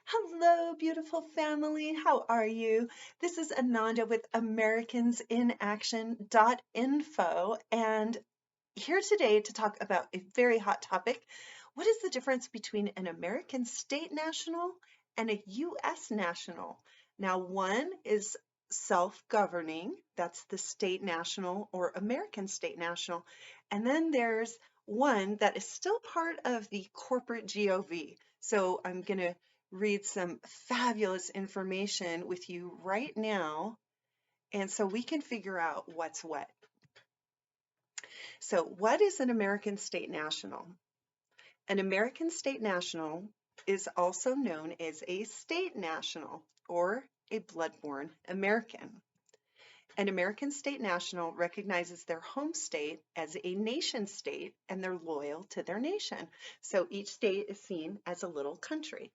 Hello, beautiful family. How are you? This is Ananda with americansinaction.info, and here today to talk about a very hot topic. What is the difference between an American state national and a U.S. national? Now, one is self-governing, that's the state national or American state national, and then there's one that is still part of the corporate GOV. So I'm going to read some fabulous information with you right now, and so we can figure out what's what. So, what is an American state national? An American state national is also known as a state national or a blood-born American. An American state national recognizes their home state as a nation state and they're loyal to their nation. So each state is seen as a little country.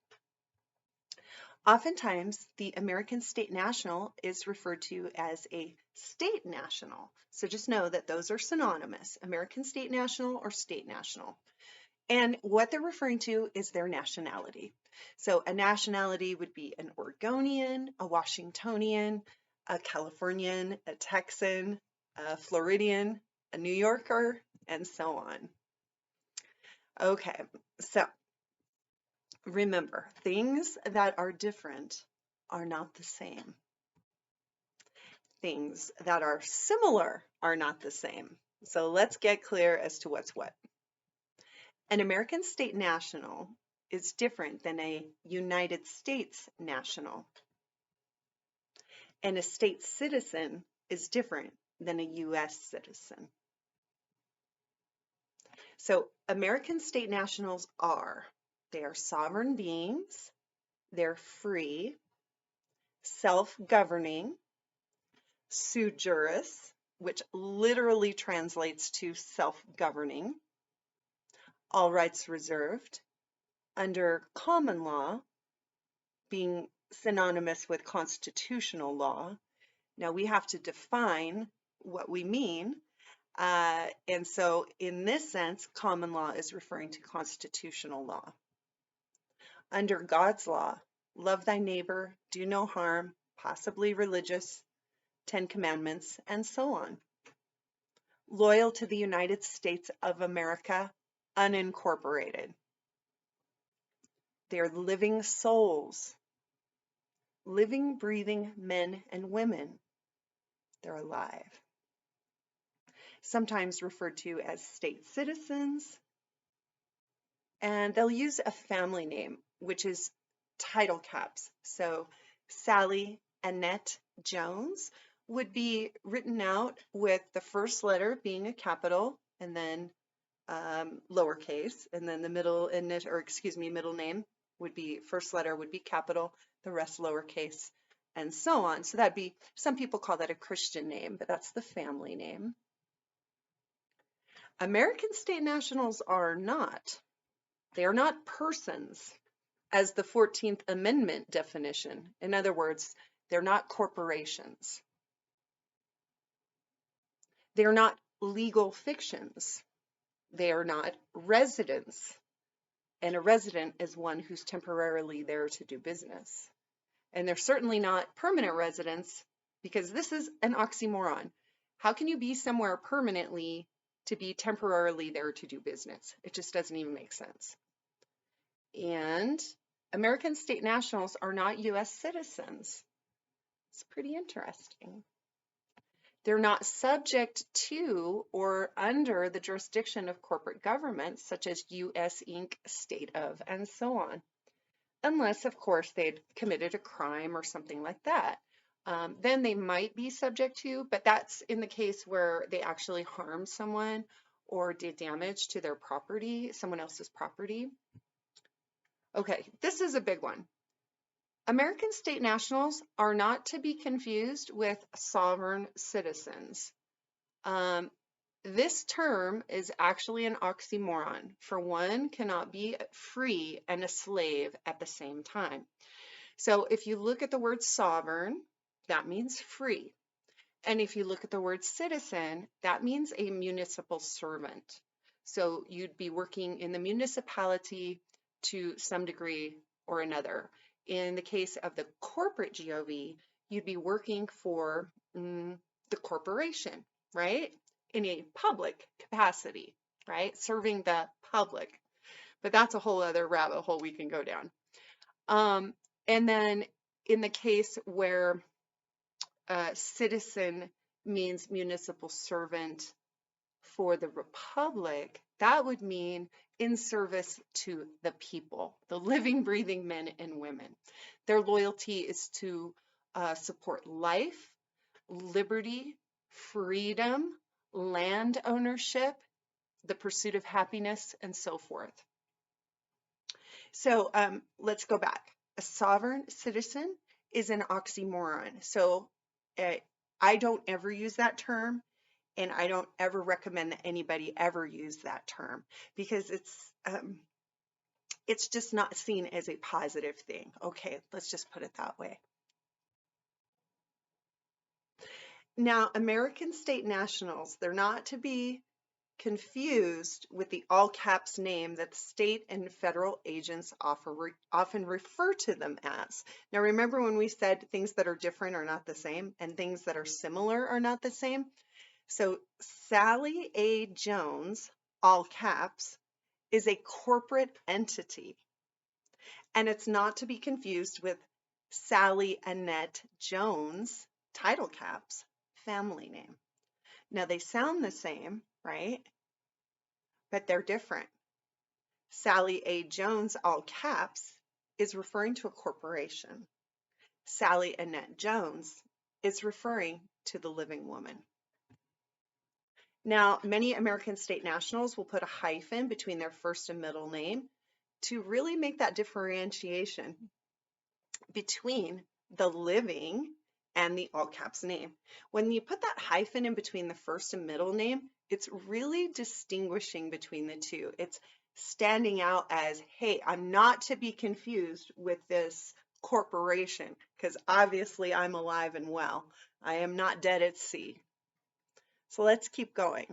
Oftentimes, the American state national is referred to as a state national. So just know that those are synonymous, American state national or state national. And what they're referring to is their nationality. So a nationality would be an Oregonian, a Washingtonian, a Californian, a Texan, a Floridian, a New Yorker, and so on. Okay, so remember, things that are different are not the same. Things that are similar are not the same. So let's get clear as to what's what. An American state national is different than a United States national. And a state citizen is different than a U.S. citizen. So American state nationals they are sovereign beings, they're free, self-governing, sui juris, which literally translates to self-governing, all rights reserved, under common law, being synonymous with constitutional law. Now we have to define what we mean. And so in this sense, common law is referring to constitutional law. Under God's law, love thy neighbor, do no harm, possibly religious, 10 Commandments, and so on. Loyal to the United States of America, unincorporated. They're living souls, living, breathing men and women. They're alive. Sometimes referred to as state citizens, and they'll use a family name, which is title caps. So Sally Annette Jones would be written out with the first letter being a capital and then lowercase, and then the middle middle name would be, first letter would be capital, the rest lowercase, and so on. So that'd be, some people call that a Christian name, but that's the family name. American state nationals are not. They are not persons, as the 14th Amendment definition. In other words, they're not corporations. They're not legal fictions. They are not residents. And a resident is one who's temporarily there to do business. And they're certainly not permanent residents, because this is an oxymoron. How can you be somewhere permanently to be temporarily there to do business? It just doesn't even make sense. And American state nationals are not U.S. citizens. It's pretty interesting. They're not subject to or under the jurisdiction of corporate governments such as U.S. Inc., state of, and so on. Unless, of course, they'd committed a crime or something like that. Then they might be subject to, but that's in the case where they actually harmed someone or did damage to their property, someone else's property. Okay, this is a big one. American state nationals are not to be confused with sovereign citizens. This term is actually an oxymoron, for one cannot be free and a slave at the same time. So if you look at the word sovereign, that means free. And if you look at the word citizen, that means a municipal servant. So you'd be working in the municipality to some degree or another. In the case of the corporate GOV, you'd be working for the corporation, right? In a public capacity, right? Serving the public. But that's a whole other rabbit hole we can go down. And then in the case where citizen means municipal servant for the republic, that would mean in service to the people, the living, breathing men and women. Their loyalty is to support life, liberty, freedom, land ownership, the pursuit of happiness, and so forth. So let's go back. A sovereign citizen is an oxymoron. So I don't ever use that term, and I don't ever recommend that anybody ever use that term because it's just not seen as a positive thing. Okay, let's just put it that way. Now, American state nationals, they're not to be confused with the all caps name that state and federal agents often refer to them as. Now, remember when we said things that are different are not the same and things that are similar are not the same? So Sally A. Jones, all caps, is a corporate entity. And it's not to be confused with Sally Annette Jones, title caps, family name. Now they sound the same, right? But they're different. Sally A. Jones, all caps, is referring to a corporation. Sally Annette Jones is referring to the living woman. Now, many American state nationals will put a hyphen between their first and middle name to really make that differentiation between the living and the all caps name. When you put that hyphen in between the first and middle name, it's really distinguishing between the two. It's standing out as, hey, I'm not to be confused with this corporation because obviously I'm alive and well. I am not dead at sea. So let's keep going.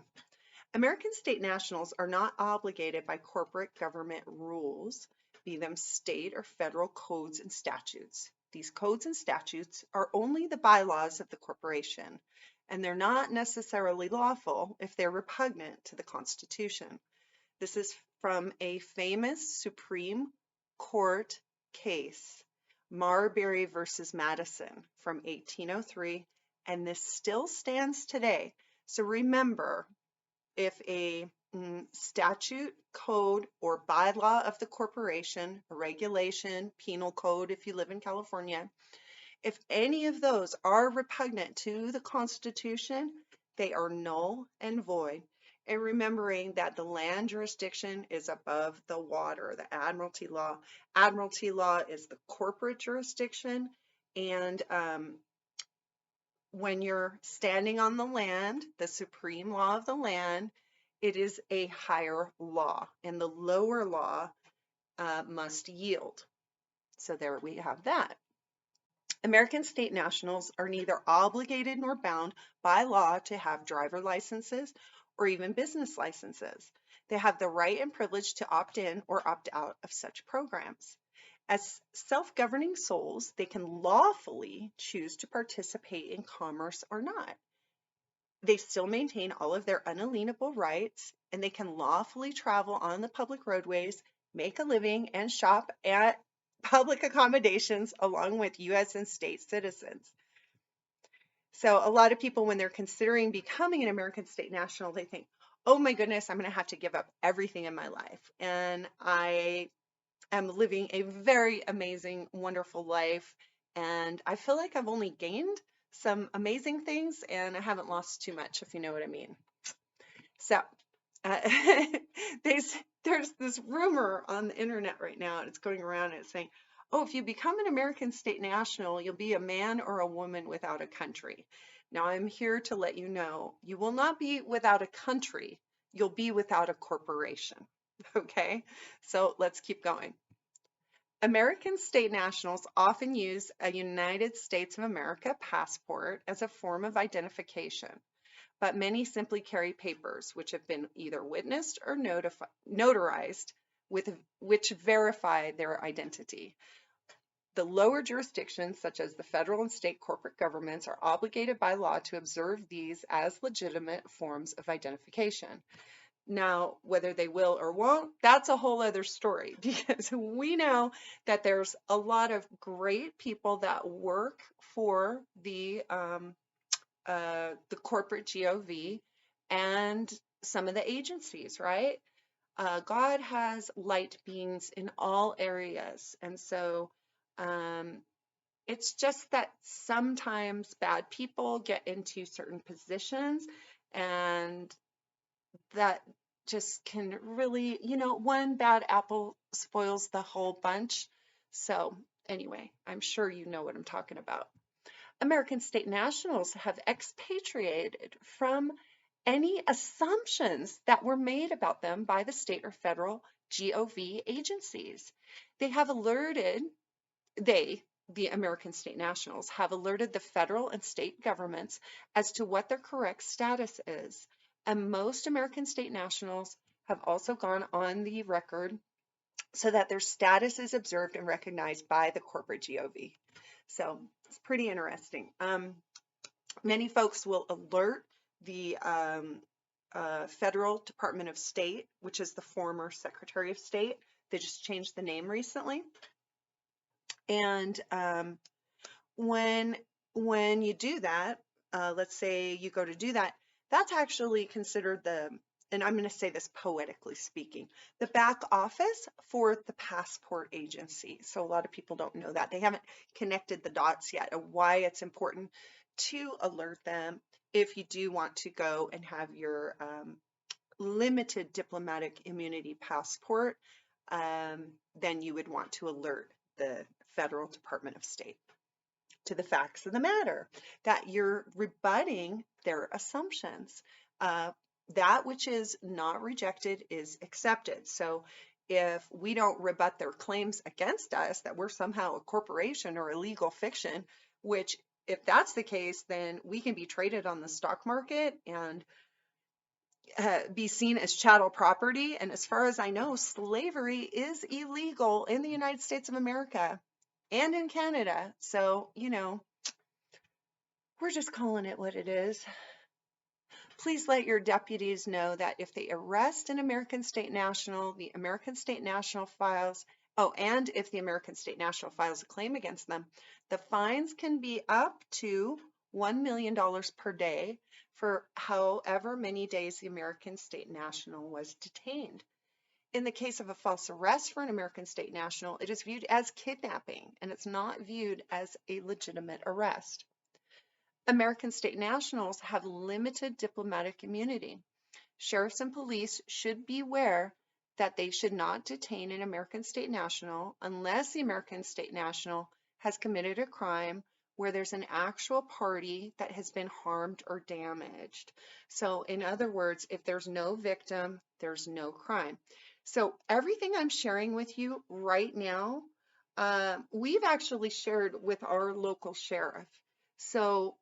American state nationals are not obligated by corporate government rules, be them state or federal codes and statutes. These codes and statutes are only the bylaws of the corporation, and they're not necessarily lawful if they're repugnant to the Constitution. This is from a famous Supreme Court case, Marbury versus Madison from 1803, and this still stands today. So remember, if a statute, code, or bylaw of the corporation, a regulation, penal code if you live in California, if any of those are repugnant to the Constitution, they are null and void. And remembering that the land jurisdiction is above the water, the admiralty law. Admiralty law is the corporate jurisdiction, and when you're standing on the land, the supreme law of the land, it is a higher law, and the lower law must yield. So there we have that. American state nationals are neither obligated nor bound by law to have driver licenses or even business licenses. They have the right and privilege to opt in or opt out of such programs. As self-governing souls, they can lawfully choose to participate in commerce or not. They still maintain all of their unalienable rights, and they can lawfully travel on the public roadways, make a living, and shop at public accommodations along with U.S. and state citizens. So a lot of people, when they're considering becoming an American state national, they think, oh my goodness, I'm going to have to give up everything in my life. And I am living a very amazing, wonderful life. And I feel like I've only gained some amazing things and I haven't lost too much, if you know what I mean. So there's this rumor on the internet right now, and it's going around and it's saying, oh, if you become an American state national, you'll be a man or a woman without a country. Now I'm here to let you know, you will not be without a country, you'll be without a corporation. Okay, so let's keep going. American state nationals often use a United States of America passport as a form of identification, but many simply carry papers which have been either witnessed or notarized, which verify their identity. The lower jurisdictions, such as the federal and state corporate governments, are obligated by law to observe these as legitimate forms of identification. Now, whether they will or won't, that's a whole other story, because we know that there's a lot of great people that work for the corporate GOV and some of the agencies, right? God has light beings in all areas. And so it's just that sometimes bad people get into certain positions, and that just can really, one bad apple spoils the whole bunch. So anyway, I'm sure you know what I'm talking about. American state nationals have expatriated from any assumptions that were made about them by the state or federal GOV agencies. They have alerted, the American state nationals, have alerted the federal and state governments as to what their correct status is. And most American state nationals have also gone on the record so that their status is observed and recognized by the corporate GOV. So it's pretty interesting. Many folks will alert the Federal Department of State, which is the former Secretary of State. They just changed the name recently. And when you do that, let's say you go to do that, that's actually considered and I'm going to say this poetically speaking, the back office for the passport agency. So a lot of people don't know that. They haven't connected the dots yet of why it's important to alert them if you do want to go and have your limited diplomatic immunity passport. Then you would want to alert the Federal Department of State to the facts of the matter, that you're rebutting their assumptions. That which is not rejected is accepted. So if we don't rebut their claims against us that we're somehow a corporation or a legal fiction, which if that's the case, then we can be traded on the stock market and be seen as chattel property. And as far as I know, slavery is illegal in the United States of America and in Canada. So, we're just calling it what it is. Please let your deputies know that if they arrest an American state national, the American state national files, and if the American state national files a claim against them, the fines can be up to $1 million per day for however many days the American state national was detained. In the case of a false arrest for an American state national, it is viewed as kidnapping, and it's not viewed as a legitimate arrest. American state nationals have limited diplomatic immunity. Sheriffs and police should beware that they should not detain an American state national unless the American state national has committed a crime where there's an actual party that has been harmed or damaged. So in other words, if there's no victim, there's no crime. So everything I'm sharing with you right now, we've actually shared with our local sheriff. So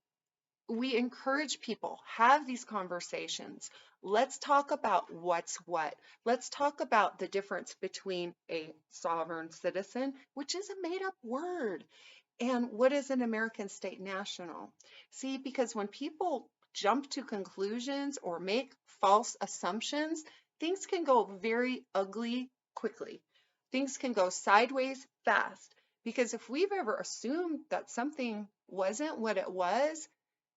we encourage people, have these conversations. Let's talk about what's what. Let's talk about the difference between a sovereign citizen, which is a made-up word, and what is an American state national. See, because when people jump to conclusions or make false assumptions, things can go very ugly quickly. Things can go sideways fast. Because if we've ever assumed that something wasn't what it was,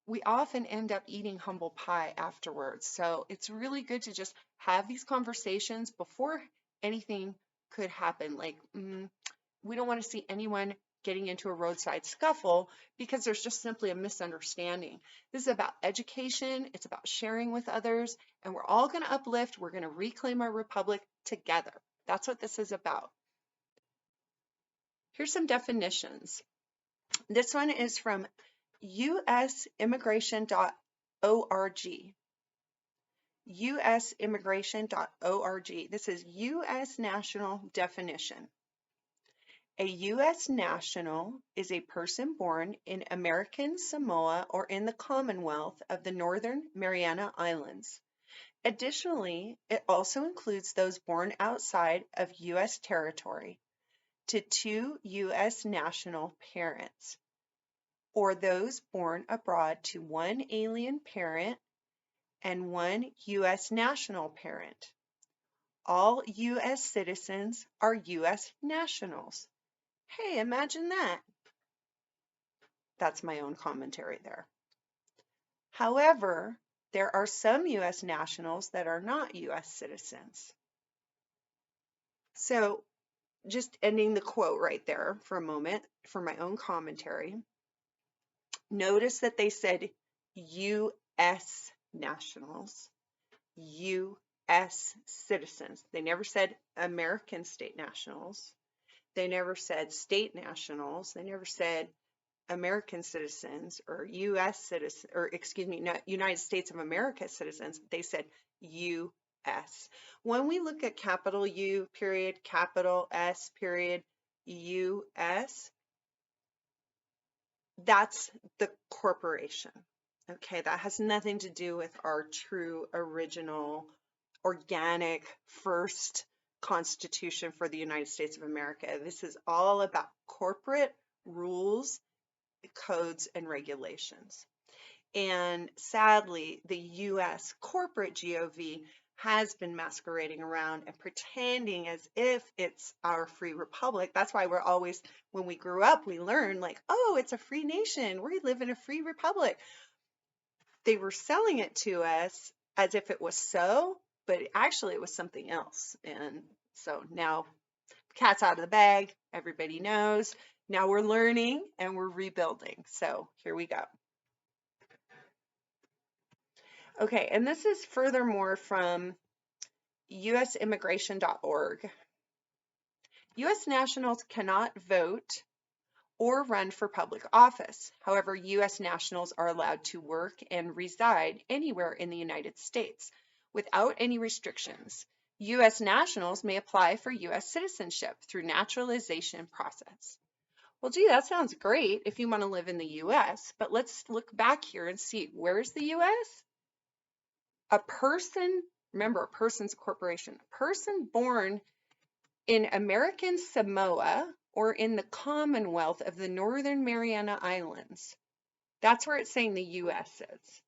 we often end up eating humble pie afterwards. So it's really good to just have these conversations before anything could happen. Like, we don't want to see anyone getting into a roadside scuffle because there's just simply a misunderstanding. This is about education. It's about sharing with others, and we're all going to uplift. We're going to reclaim our republic together. That's what this is about. Here's some definitions. This one is from usimmigration.org. usimmigration.org. This is U.S. national definition. A U.S. national is a person born in American Samoa or in the Commonwealth of the Northern Mariana Islands. Additionally, it also includes those born outside of U.S. territory. to 2 U.S. national parents, or those born abroad to 1 alien parent and 1 U.S. national parent. All U.S. citizens are U.S. nationals. Hey, imagine that. That's my own commentary there. However, there are some U.S. nationals that are not U.S. citizens. So, just ending the quote right there for a moment for my own commentary. Notice that they said U.S. nationals, U.S. citizens. They never said American state nationals. They never said state nationals. They never said American citizens or U.S. citizens, or excuse me, not United States of America citizens. They said U.S. When we look at capital U period, capital S period, U.S., that's the corporation. Okay, that has nothing to do with our true, original, organic, first Constitution for the United States of America. This is all about corporate rules, codes, and regulations. And sadly, the U.S. corporate GOV has been masquerading around and pretending as if it's our free republic. That's why we're always, when we grew up, we learned like, oh, it's a free nation. We live in a free republic. They were selling it to us as if it was so, but actually it was something else. And so now, cat's out of the bag. Everybody knows. Now we're learning and we're rebuilding. So here we go. Okay, and this is furthermore from usimmigration.org. U.S. nationals cannot vote or run for public office. However, U.S. nationals are allowed to work and reside anywhere in the United States without any restrictions. U.S. nationals may apply for U.S. citizenship through naturalization process. Well, gee, that sounds great if you want to live in the U.S., but let's look back here and see, where's the U.S.? A person, remember, a person's a corporation, a person born in American Samoa or in the Commonwealth of the Northern Mariana Islands. That's where it's saying the U.S. is.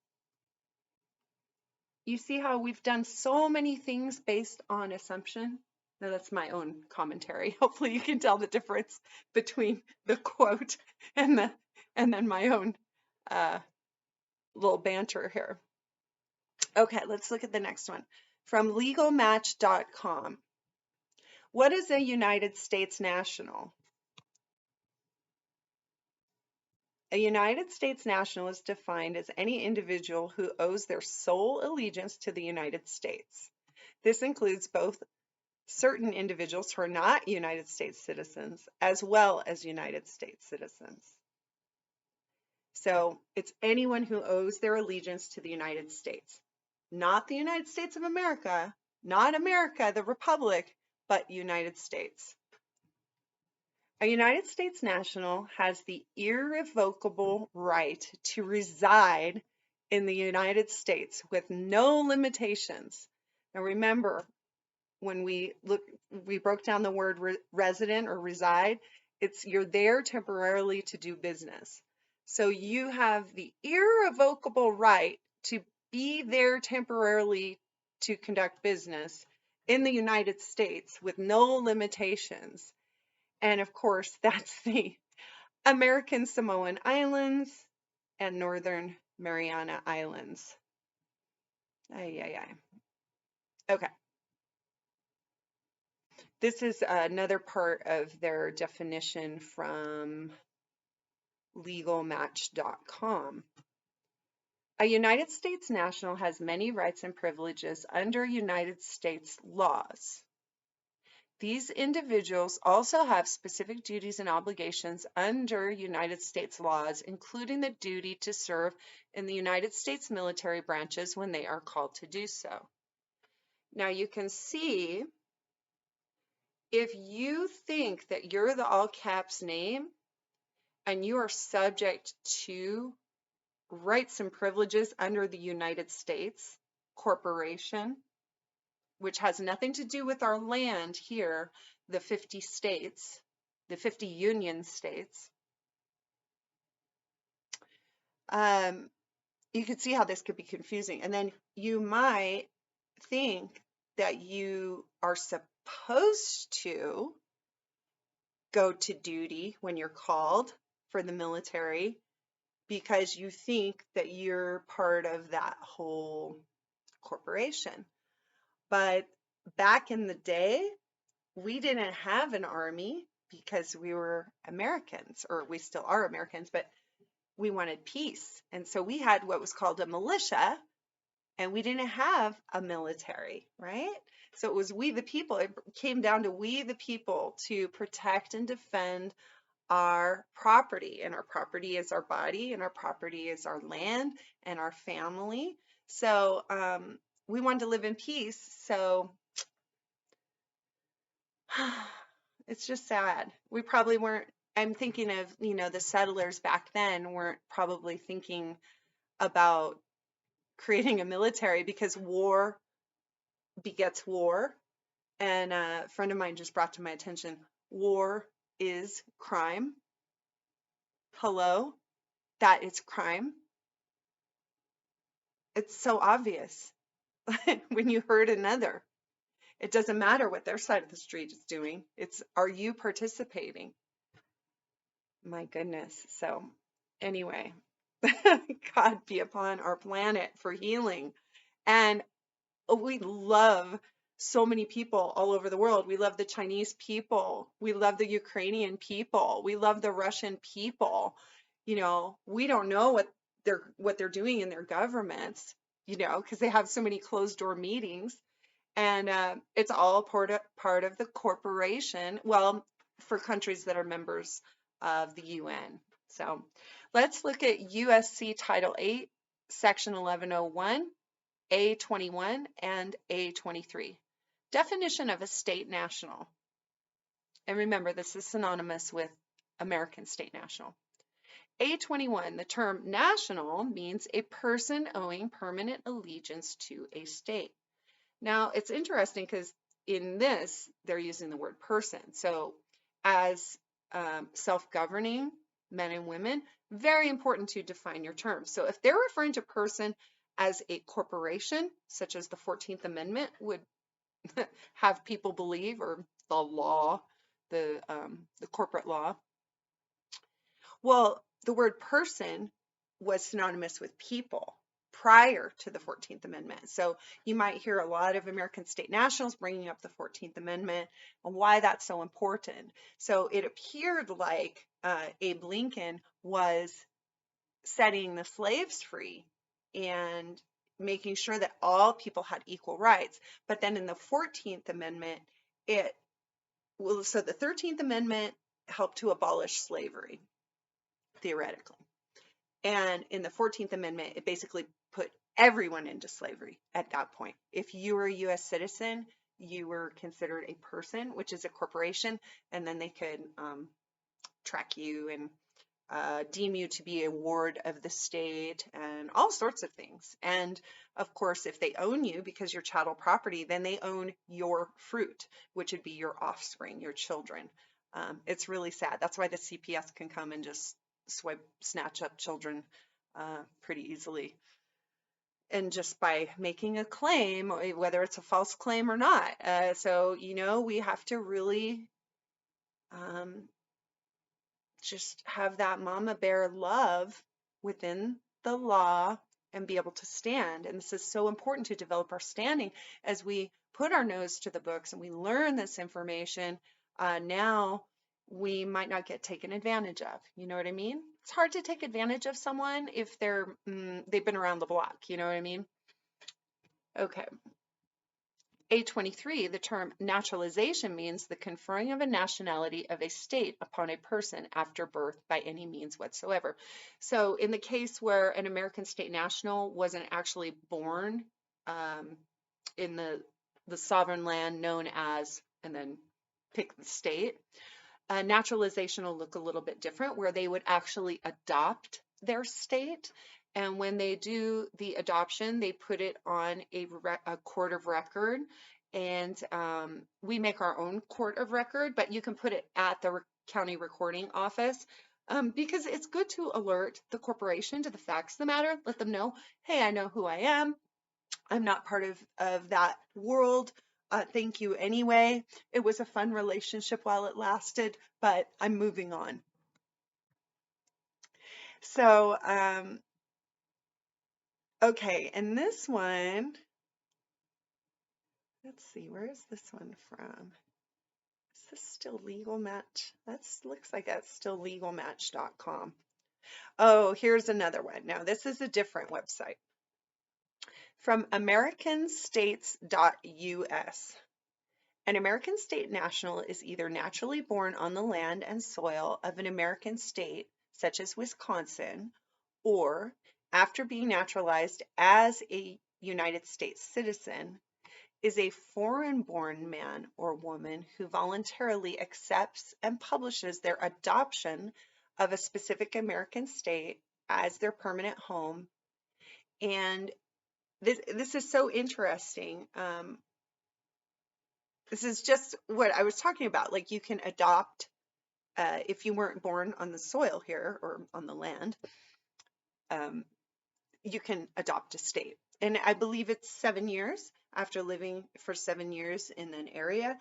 You see how we've done so many things based on assumption? Now, that's my own commentary. Hopefully you can tell the difference between the quote and then my own little banter here. Okay, let's look at the next one. From legalmatch.com. What is a United States national? A United States national is defined as any individual who owes their sole allegiance to the United States. This includes both certain individuals who are not United States citizens as well as United States citizens. So it's anyone who owes their allegiance to the United States. Not the United States of America, not America, the Republic, but United States. A United States national has the irrevocable right to reside in the United States with no limitations. Now remember, when we broke down the word resident or reside, it's you're there temporarily to do business. So you have the irrevocable right to be there temporarily to conduct business in the United States with no limitations. And of course, that's the American Samoan Islands and Northern Mariana Islands. Okay. This is another part of their definition from legalmatch.com. A United States national has many rights and privileges under United States laws. These individuals also have specific duties and obligations under United States laws, including the duty to serve in the United States military branches when they are called to do so. Now you can see, if you think that you're the all caps name and you are subject to rights and privileges under the United States corporation, which has nothing to do with our land here, the 50 states, the 50 Union States, you could see how this could be confusing. And then you might think that you are supposed to go to duty when you're called for the military because you think that you're part of that whole corporation. But back in the day, we didn't have an army because we were Americans, or we still are Americans, but we wanted peace. And so we had what was called a militia, and we didn't have a military, right? So it was we the people. It came down to we the people to protect and defend our property. And our property is our body, and our property is our land and our family. So we wanted to live in peace. So it's just sad. We probably weren't, I'm thinking of, the settlers back then weren't probably thinking about creating a military because war begets war. And a friend of mine just brought to my attention, war is crime. Hello, that is crime. It's so obvious when you hurt another. It doesn't matter what their side of the street is doing. It's, are you participating? My goodness. So anyway, God be upon our planet for healing. And we love so many people all over the world. We love the Chinese people. We love the Ukrainian people. We love the Russian people. We don't know what they're doing in their governments, because they have so many closed door meetings. And it's all part of the corporation. Well, for countries that are members of the UN. So let's look at USC Title 8, Section 1101, A21, and A23. Definition of a state national. And remember, this is synonymous with American state national. A21, the term national means a person owing permanent allegiance to a state. Now, it's interesting because in this, they're using the word person. So as self-governing men and women, very important to define your terms. So if they're referring to person as a corporation, such as the 14th Amendment would have people believe, or the law, the corporate law, well, the word person was synonymous with people prior to the 14th Amendment. So you might hear a lot of American state nationals bringing up the 14th Amendment and why that's so important. So it appeared like Abe Lincoln was setting the slaves free and making sure that all people had equal rights. But then in the 14th Amendment, so the 13th Amendment helped to abolish slavery, theoretically. And in the 14th Amendment, it basically put everyone into slavery at that point. If you were a U.S. citizen, you were considered a person, which is a corporation, and then they could track you and deem you to be a ward of the state and all sorts of things. And of course, if they own you because you're chattel property, then they own your fruit, which would be your offspring, your children. It's really sad. That's why the CPS can come and just snatch up children pretty easily. And just by making a claim, whether it's a false claim or not. So, we have to really just have that mama bear love within the law and be able to stand. And this is so important to develop our standing as we put our nose to the books and we learn this information. Now we might not get taken advantage of. You know what I mean? It's hard to take advantage of someone if they've been around the block. You know what I mean? Okay. A23, the term naturalization means the conferring of a nationality of a state upon a person after birth by any means whatsoever. So in the case where an American state national wasn't actually born in the sovereign land known as, and then pick the state, naturalization will look a little bit different, where they would actually adopt their state. And when they do the adoption, they put it on a court of record. And we make our own court of record, but you can put it at the county recording office, because it's good to alert the corporation to the facts of the matter, let them know, hey, I know who I am. I'm not part of that world. Thank you anyway. It was a fun relationship while it lasted, but I'm moving on. So, okay, and this one, let's see, where is this one from? Is this still Legal Match? That looks like that's still legalmatch.com. Oh, here's another one. Now, this is a different website. From americansinaction.info. An American state national is either naturally born on the land and soil of an American state, such as Wisconsin, or after being naturalized as a United States citizen, is a foreign-born man or woman who voluntarily accepts and publishes their adoption of a specific American state as their permanent home. And this is so interesting. This is just what I was talking about. Like, you can adopt, if you weren't born on the soil here or on the land, you can adopt a state. And I believe it's 7 years after living for 7 years in an area.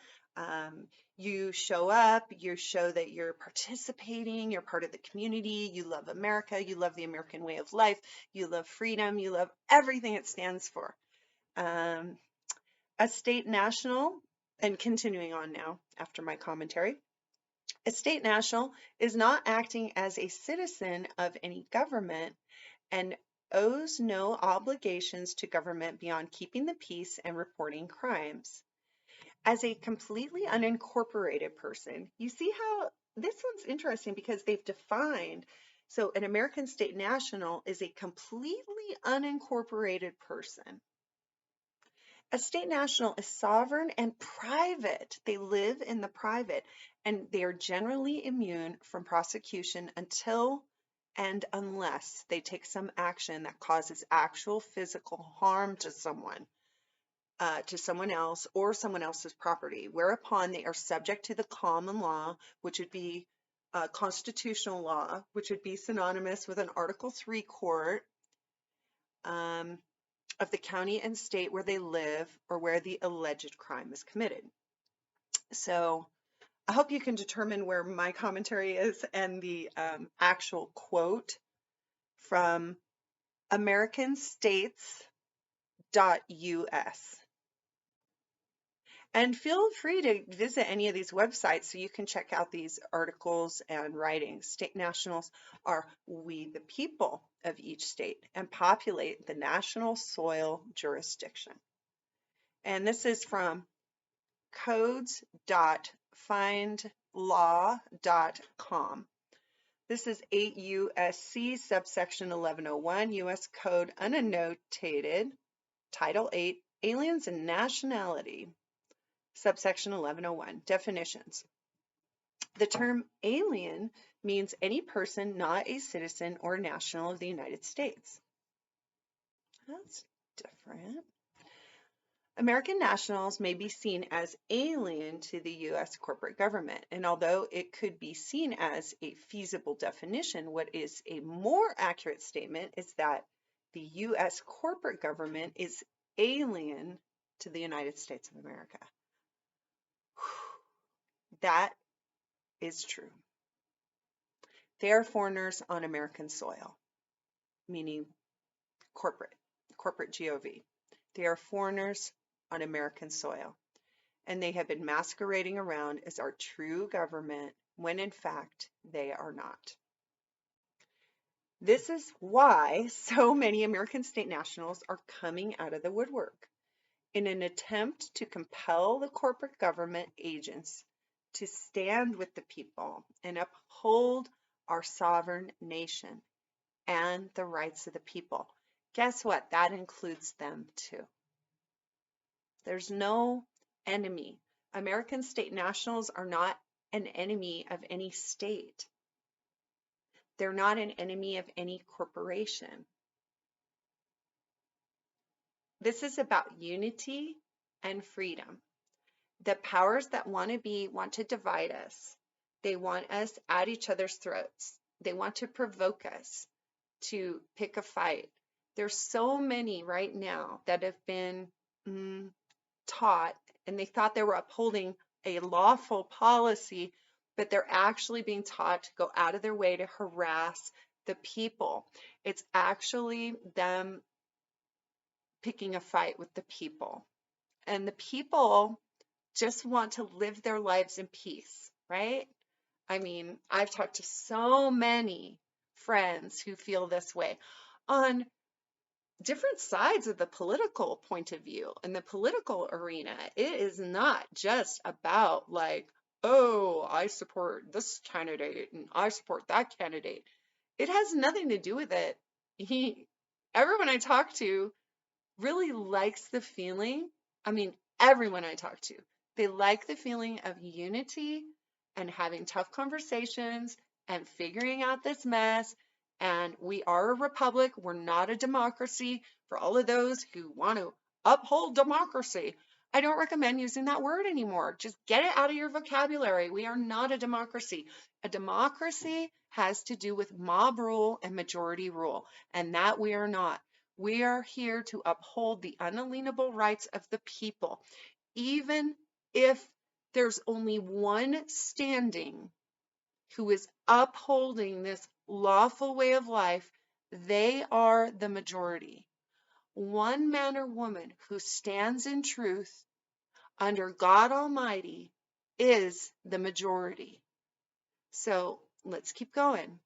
You show up, you show that you're participating, you're part of the community, you love America, you love the American way of life, you love freedom, you love everything it stands for. A state national, and continuing on now after my commentary, a state national is not acting as a citizen of any government and owes no obligations to government beyond keeping the peace and reporting crimes. As a completely unincorporated person, you see how this one's interesting because they've defined, so an American state national is a completely unincorporated person. A state national is sovereign and private. They live in the private, and they are generally immune from prosecution until and unless they take some action that causes actual physical harm to someone else, or someone else's property, whereupon they are subject to the common law, which would be constitutional law, which would be synonymous with an Article 3 court, of the county and state where they live or where the alleged crime is committed. So I hope you can determine where my commentary is and the actual quote from americanstates.us. And feel free to visit any of these websites so you can check out these articles and writings. State nationals are we the people of each state and populate the national soil jurisdiction. And this is from codes.findlaw.com. This is 8 U.S.C. subsection 1101, U.S. Code unannotated, Title 8, Aliens and Nationality, subsection 1101, definitions. The term alien means any person not a citizen or national of the United States. That's different. American nationals may be seen as alien to the U.S. corporate government, and although it could be seen as a feasible definition, what is a more accurate statement is that the U.S. corporate government is alien to the United States of America. That is true. They are foreigners on American soil, meaning corporate GOV. They are foreigners on American soil, and they have been masquerading around as our true government when in fact they are not. This is why so many American state nationals are coming out of the woodwork in an attempt to compel the corporate government agents to stand with the people and uphold our sovereign nation and the rights of the people. Guess what? That includes them too. There's no enemy. American state nationals are not an enemy of any state. They're not an enemy of any corporation. This is about unity and freedom. The powers that want to divide us They want us at each other's throats. They want to provoke us to pick a fight. There's so many right now that have been taught, and they thought they were upholding a lawful policy, but they're actually being taught to go out of their way to harass the people. It's actually them picking a fight with the people. And the people just want to live their lives in peace, right? I mean, I've talked to so many friends who feel this way on different sides of the political point of view. In the political arena, it is not just about like, oh, I support this candidate and I support that candidate. It has nothing to do with it. Everyone I talk to really likes the feeling. I mean, everyone I talk to, they like the feeling of unity and having tough conversations and figuring out this mess. And we are a republic. We're not a democracy. For all of those who want to uphold democracy, I don't recommend using that word anymore. Just get it out of your vocabulary. We are not a democracy. A democracy has to do with mob rule and majority rule, and that we are not. We are here to uphold the unalienable rights of the people. Even if there's only one standing who is upholding this lawful way of life, they are the majority. One man or woman who stands in truth under God Almighty is the majority. So let's keep going.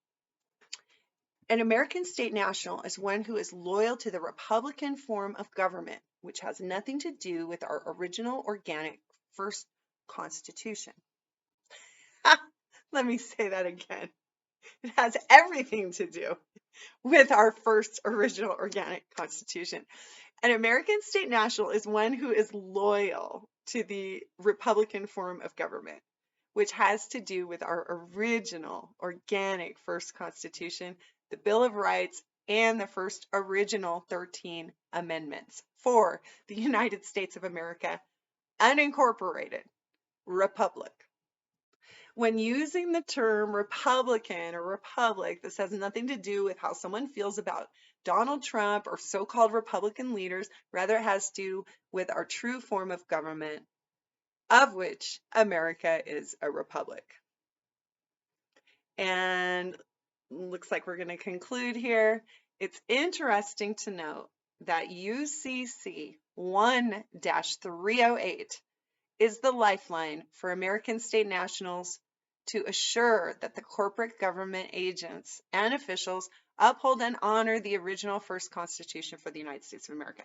An American state national is one who is loyal to the Republican form of government, which has nothing to do with our original organic first Constitution. Let me say that again. It has everything to do with our first original organic Constitution. An American state national is one who is loyal to the Republican form of government, which has to do with our original organic first Constitution, the Bill of Rights, and the first original 13 amendments for the United States of America, unincorporated republic. When using the term Republican or Republic, this has nothing to do with how someone feels about Donald Trump or so-called Republican leaders. Rather, it has to do with our true form of government, of which America is a republic. And looks like we're going to conclude here. It's interesting to note that UCC 1-308 is the lifeline for American state nationals to assure that the corporate government agents and officials uphold and honor the original first Constitution for the United States of America.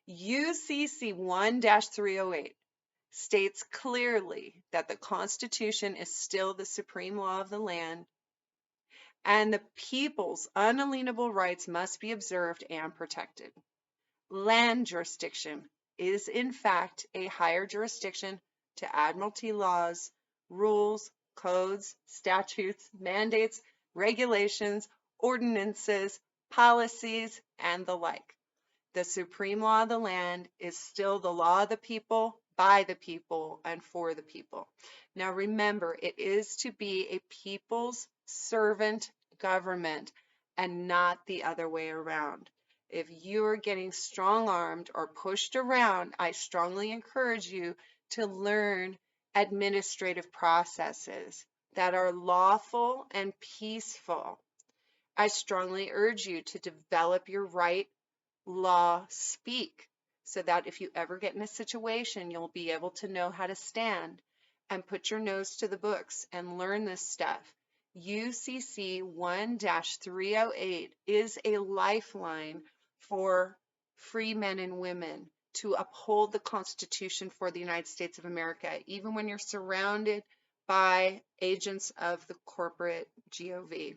UCC 1-308 states clearly that the Constitution is still the supreme law of the land, and the people's unalienable rights must be observed and protected. Land jurisdiction is, in fact, a higher jurisdiction to admiralty laws, rules, codes, statutes, mandates, regulations, ordinances, policies, and the like. The supreme law of the land is still the law of the people, by the people, and for the people. Now remember, it is to be a people's servant government and not the other way around. If you are getting strong-armed or pushed around, I strongly encourage you to learn administrative processes that are lawful and peaceful. I strongly urge you to develop your right law speak so that if you ever get in a situation, you'll be able to know how to stand and put your nose to the books and learn this stuff. UCC 1-308 is a lifeline for free men and women to uphold the Constitution for the United States of America, even when you're surrounded by agents of the corporate GOV.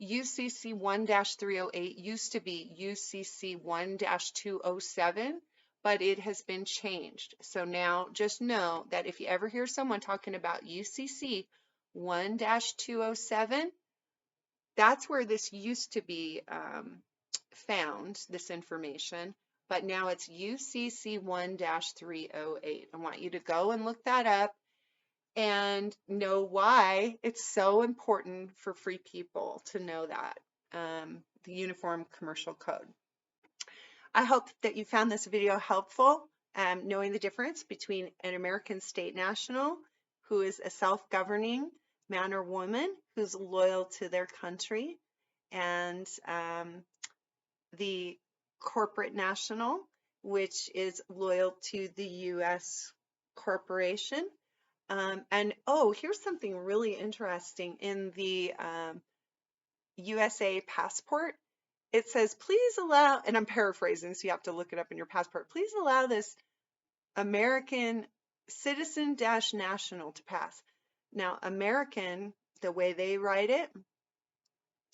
UCC 1-308 used to be UCC 1-207, but it has been changed. So now just know that if you ever hear someone talking about UCC 1-207, that's where this used to be found, this information, but now it's UCC 1-308. I want you to go and look that up. and know why it's so important for free people to know that, the Uniform Commercial Code. I hope that you found this video helpful, knowing the difference between an American state national, who is a self-governing man or woman who's loyal to their country, and the corporate national, which is loyal to the U.S. corporation. And oh, here's something really interesting. In the USA passport, it says, please allow, and I'm paraphrasing, so you have to look it up in your passport, please allow this American citizen-national to pass. Now, American, the way they write it,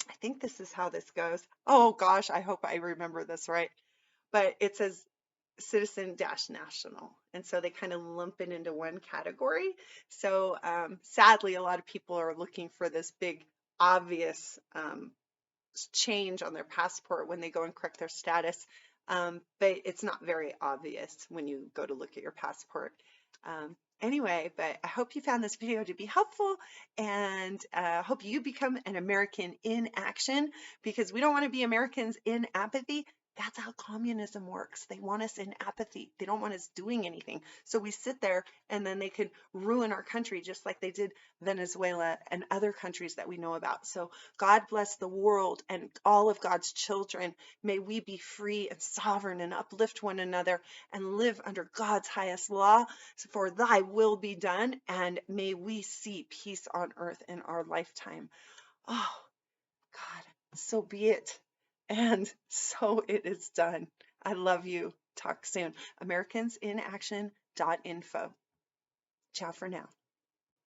I think this is how this goes. Oh gosh, I hope I remember this right. But it says citizen-national. And so they kind of lump it into one category. So sadly, a lot of people are looking for this big, obvious change on their passport when they go and correct their status. But it's not very obvious when you go to look at your passport. Anyway, but I hope you found this video to be helpful, and hope you become an American in action, because we don't want to be Americans in apathy. That's how communism works. They want us in apathy. They don't want us doing anything. So we sit there, and then they could ruin our country just like they did Venezuela and other countries that we know about. So God bless the world and all of God's children. May we be free and sovereign and uplift one another and live under God's highest law, for thy will be done, and may we see peace on earth in our lifetime. Oh, God, so be it. And so it is done. I love you. Talk soon. americansinaction.info. Ciao for now.